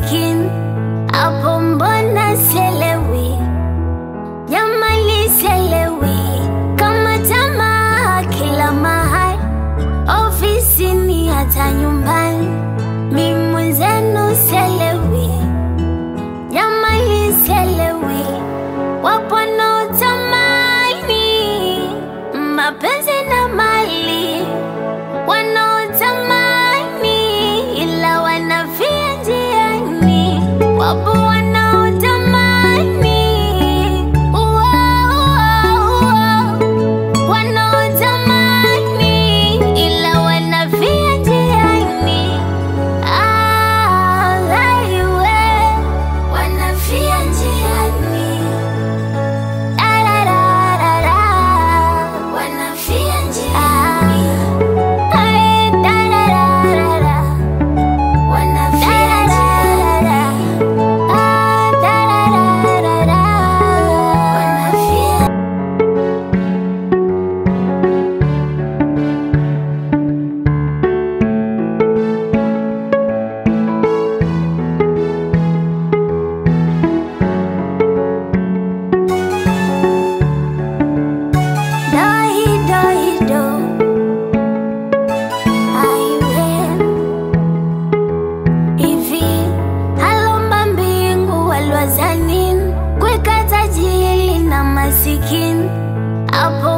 masikini. Hapo mbona sielewi, jamani sielewi. Kama tamaa kila mahali, ofisini hata nyumbani, mimi mwenzenu sielewi, jamani sielewi. Wapo wanaotamani mapenzi na mali, wanaotamani ila wanafia njiani. Wapo wanaotamani, wanaotamani ila wanafia njiani. Wanafia njiani. Wanafia njiani. Kweka tajiri na masikini, hapo